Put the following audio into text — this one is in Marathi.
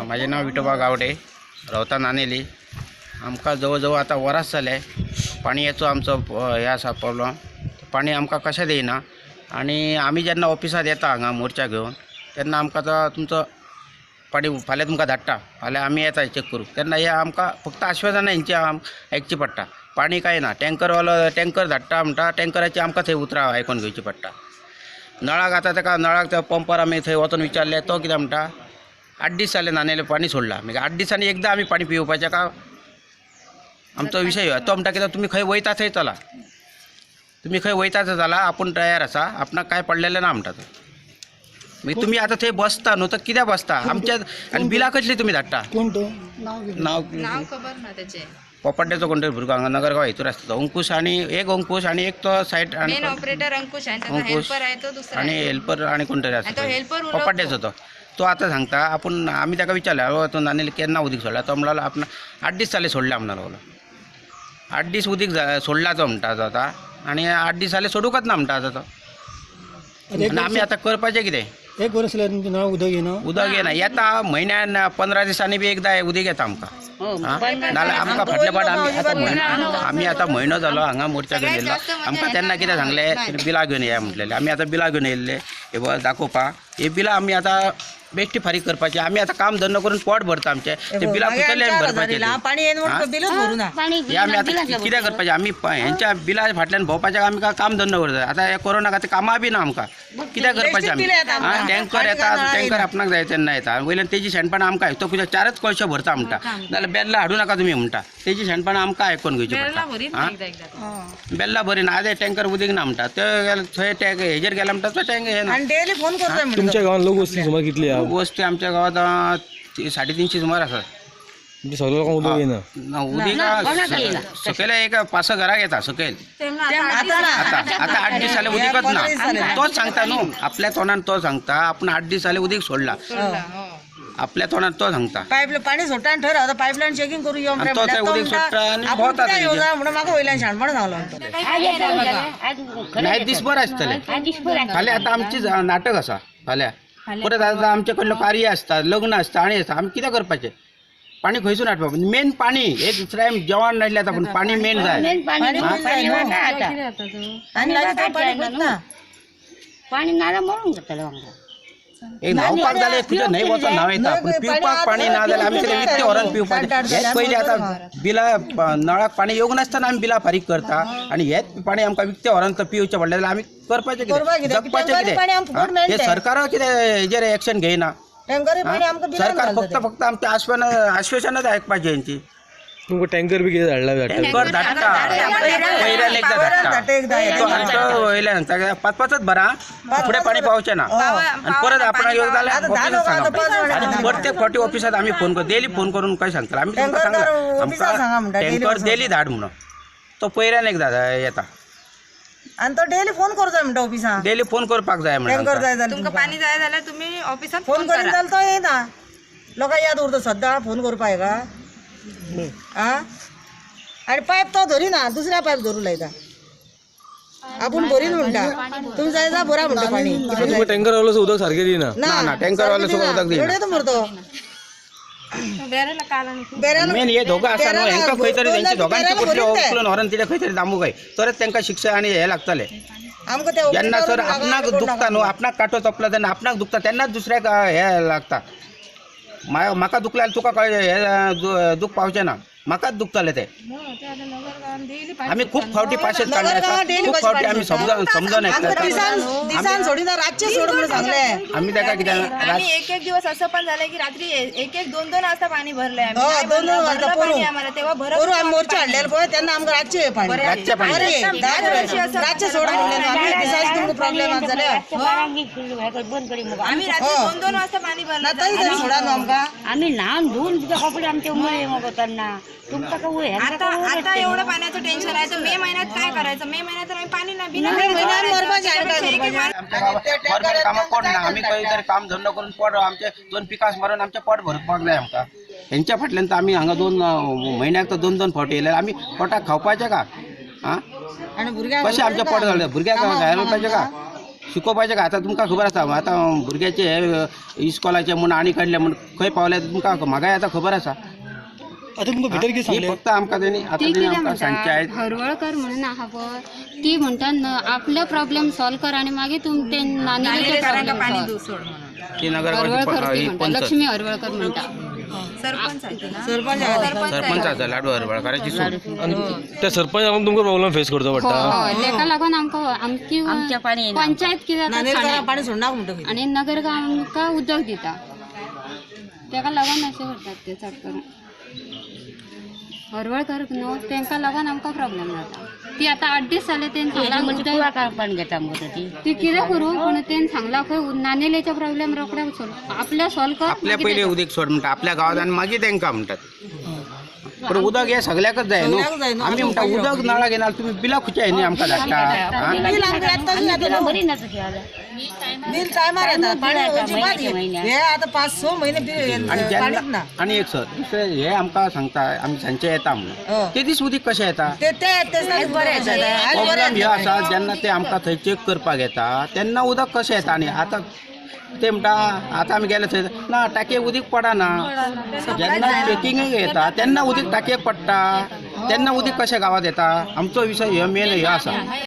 माझे नाव विठोबा गावडे, रावता नानेली. आमका जवळजवळ आता वरास जाले पाणी येतो आमचं ह्या असा प्रॉब्लेम. पाणी आमका कशा देईना आणि आम्ही जेन्ना ऑफिसात येता हांगा मोर्चा घेऊन तेन्ना आमकां आतां तुमचं पाणी फाल्यां तुमकां धाडटा, फाल्यां आमी येता चेक करूं. तेन्ना हे आमकां फक्त आश्वासनां हेंची आयकची पडटा. पाणी कांय ना, टँकरवालो टँकर धाडटा म्हणटा, टँकराची आमकां थंय उतरां आयकून घेवची पडटा. नळाक आतां ताका नळाक त्या पंपार आमी थंय वचून विचारलें, तो कितें म्हणटा 8 दीस जाले नानेले पाणी सोडला. मागीर 8 दिसांनी एकदां आमी पाणी पिवपाचें का? आमचो विशय तो म्हणटा कितें तुमी खंय वयता थंय चला, तुमी खंय वयताच जाला, आपूण तयार आसा, आपणाक काय पडलेलें ना म्हणटा तो. मागीर तुमी आतां थंय बसता न्हू, तर कित्याक बसता? आमच्या आनी बिलां कसली तुमी धाडटा? कोण तो नाव खबर ना त्याचे. पोपट्याचो कोण तरी भुरगो हांगा नगरगांव हितूर आसता तो अंकुश, आणि एक तो सायट आणि मेन ऑपरेटर अंकुश आहे, त्याचा अंकुश हेल्पर आहे तो दुसरा आणि हेल्पर आणि कोण तरी आणि तो आसता हेल्पर उलटतो. पोपट्याचो तो आता सांगता. आम्ही ताका विचारलं तो नानेल केन्ना उदीक सोडला, तो म्हणला आपण 8 दीस जाले सोडला म्हणा. 8 दीस उदीक सोडला तो म्हणटा तो आता, आणि 8 दीस जाले सोडूकच ना म्हणटा आता तो. आणि आमी आतां करपाचें कितें? एक वर्स जालें तुमचें नांव उदक येना. उदक येना, येता म्हयन्यान 15 दिसांनी बी एकदा उदीक येता आमकां. नाल्यार आमकां फाटल्या फाट आमी आतां म्हयनो जालो हांगा मोर्चा घेवन येयल्लो. आमकां तेन्ना कितें सांगलें, बिलां घेवन या म्हटलेलें. आमी आतां बिलां घेवन येयल्ले हे बघ दाखोवपाक. हे बिलां आमी आतां बेश्टी फारीक करपाची. आमी आतां काम धंदो करून पोट भरता आमचें, ते बिलां कुसले भरपाचें. हे आमी आतां कितें करपाचें? आमी हेंच्या बिलां फाटल्यान भोंवपाचें आमकां काम धंदो करता. आतां हे कोरोना खातीर कामां बी ना आमकां, कितें करपाचें आमी? टँकर येता, टँकर आपणाक जाय तेन्ना येता, वयल्यान तेजी शेणपणां आमकां तो कितें 4च कळशे भरता म्हणटा, नाल्यार बेल्लां हाडूं नाका तुमी म्हणटा. तेजी शेणपणां आमकां आयकून घेवची पडटा. बेल्लां भरीना, आदें टँकर उदीक ना म्हणटा, ते थंय हेजेर गेला म्हणटा तो टँकर हे ना. तुमच्या गावात लोक वस्ती सुमार कितली आहा? वस्ती आमच्या गावात 350 सुमार आसा. म्हणजे सगळ्या लोकांक उदक येना. उदीक सकयल एक 5-6 घराक येता सकयल. आता 8 दीस जाले उदीकच ना. तोच सांगता न्हू, आपल्या तोंडान तो सांगता आपण 8 दीस जाले उदीक सोडला. आपल्या तोंडान तो सांगता पाईप पाणी सोडटा आनी थंय रावता, पायपलायन चेकिंग करू यो आणि तो ते उदीक सोडटा आणि भोंवता थंय. म्हणून म्हाका वयल्यान शाणपण सांगलो. नाही दिसभर आसतले. फाल्यां आतां आमची नाटक आसा, फाल्यां परत आतां आमचे कडलो कार्य आसता, लग्न आसता आनी आसता. आमी कितें करपाचें? पाणी खंयसून हाडपा? मेन पाणी. एक दुसऱ्या जेवण नाडलें आतां, पूण पाणी मेन जाय. पाणी नाला मरून जातलो. एक न्हावपाक जालें तुजें न्हंय वचोन न्हांव येता, पूण पिवपाक पाणी ना जाल्यार आमी कितें विकतें व्हरोन पिवपाचें? हेच पयलीं आतां बिलां नळाक पाणी येवंक नासतना आमी बिलां फारीक करता, आनी हेच पाणी आमकां विकतें व्हरोन पिवचें पडलें जाल्यार आमी करपाचें कितें? जगपाचें कितें? हे सरकार कितें हेजेर एक्शन घेयना. सरकार फक्त आमच्या आश्वासनाच आयकपाची हेंची. तुमकां टँकर बी कितें धाडला? टँकर धाडटा, पयऱ्यान एकदां धाडटा. तो वयल्यान सांगता 5-5च भरा, फुडें पाणी पावचें ना. आनी परत आपणाक येवंक जाल्यार ऑफिसांत सांगप. आनी प्रत्येक फावटी ऑफिसांत आमी फोन कर, डेली फोन करून काय सांगता आमी तुमकां सांगला आमकां टँकर डेली धाड म्हणून. तो पयऱ्यान एकदां येता आनी तो डेली फोन करूं जाय म्हणटा ऑफिसांत. डेली फोन करपाक जाय टँकर म्हणून. जाय जाल्यार तुमका पाणी जाय जाल्यार तुम्ही ऑफिसात फोन करून जाल्यार तो येना. लोकांक याद उरता सद्दां फोन करपा हेका. आनी पायप तो धरिना, दुसऱ्या पायप धरूं लायता. आपूण भरीन म्हणटा, तुमी जाय जाल्यार भरा म्हणटा पाणी. तुमकां टँकर वालो उदक सारकें दिना. ना टँकर वाले सुद्दां उदक दिना. एवढे तो मरतो. मेन हे दोघं आसा न्हू, हेंकां खंय तरी तेंच्या दोगांची कुठली उकलून व्हरोन तिथे खंय तरी दामूक जाय, तरच तेंकां शिक्षा आनी हे लागतले. जेन्ना सर आपणाक दुखता न्हू, आपणाक कांटो चोपला तेन्ना आपणाक दुखता, तेन्नाच दुसऱ्याक हे लागता. म्हाका दुखल्यार तुका हे दूख पावचें ना, म्हाकाच दुखतले ते. आमी खूब फावटी पाशेत काडले आसा, खूब फावटी आमी समजोन येता. आमी ताका कितें आम्ही एक दिवस असं पण झालंय की रात्री 1-2 वाजता पाणी भरलंय. तेव्हा भरपूर मोर्चा हाडलेलो पळय तेन्ना आमकां रातचें पाणी. रातचें पाणी. रातचें सोडा म्हणलें प्रॉब्लेम जाल्यार आम्ही रात्री 2-2 वाजता पाणी भरलं. तरी सोडा न्हू आमकां. आम्ही न्हावन धुवून तुझ्या कपडे आमचे उमळे करताना तुमका काय आता एवढं पाण्याचं टेन्शन आहे तर मे महिन्यात काय करायचं? मे महिन्यात आम्ही पाणी नाही बिना कामां पोट ना. आमी खंय तरी काम धंदो करून पोट आमचे 2 पिकास मारून आमचे पोट भरपाक जाय आमकां. हेंच्या फाटल्यान तर आमी हांगा 2 म्हयन्याक तर 2-2 फावटी येयल्यार आमी पोटाक खावपाचें का? कशें आमचें पोट घालता? भुरग्यांक घालपाचें का? शिकोवपाचें काय आतां तुमकां खबर आसा आतां भुरग्याचे इस्कॉलाचे म्हूण आनी काडले म्हूण खंय पावले तुमकां म्हाकाय आतां खबर आसा आता तुमकां भितर कितें ही सांगलें फक्त आमकां तेणी आतां ती तेणी कितें आमकां म्हणटा सांगचे आहेत हरवळकर म्हणून आहा पळय ती म्हणटा आपले प्रॉब्लेम सॉल्व कर आणि मागीर तुम ते नानीलेचे प्रॉब्लेम पाणी सॉल्व दूध सोड म्हणून ती हरवळकर ती नगरपालिका म्हणटा पंच लक्ष्मी हरवळकर म्हणटा सरपंच आहे ती ना? सरपंच आसा लाडू हरवळकाराची सून आणि त्या सरपंचाकडून तुमकां प्रॉब्लेम फेस करचो हो पडटा हय तेका लागून आमकां आमची पंचायत कितें जाता नानेरकारां ठाणे पाणी सोडनाक म्हणटा आणि नगरगाव आमकां उदक दिता तेका लागून अशें करतात ते चड करून हरवळकर न्हू तेंका लागून आमकां प्रॉब्लेम जाता ती आतां 8 दीस जाले तेंका लागून घेता ती कितें करूं पण तेन सांगला खंय नानेलेचे प्रॉब्लेम रोखड्याक सोल्व आपल्या सॉल्व कर आपल्या पयलीं उदीक सोड म्हणटा आपल्या गांवांत आनी मागीर तेंकां म्हणटात पण उदक हे सगळ्याकच जाय न्हू आमी म्हणटा उदक नळा घेणार तुमी बिलां खुच्या न्ही आमकां धाडटा आं? बिल आमकां येताच येता बिल टायमार येता पाणी अजिबात येत. हे आता 5-6 महिने बिल आनी पाणीच जेन्ना ना आनी एक सर दुसरें हे आमकां सांगता आमी सांजचे येता म्हणून ते दीस उदीक कशें येता ते तेच बरें येता प्रॉब्लेम ह्यो आसा जेन्ना ते आमकां थंय चॅक करपाक येता तेन्ना उदक कशें येता आनी आतां ते म्हणटा आतां आमी गेले थंय ना टाकयेक उदीक पडना जेन्ना चॅकिंगेक येता तेन्ना उदीक टाकयेक पडटा तेन्ना उदीक कशें गांवांत येता आमचो विशय ह्यो मेन ह्यो आसा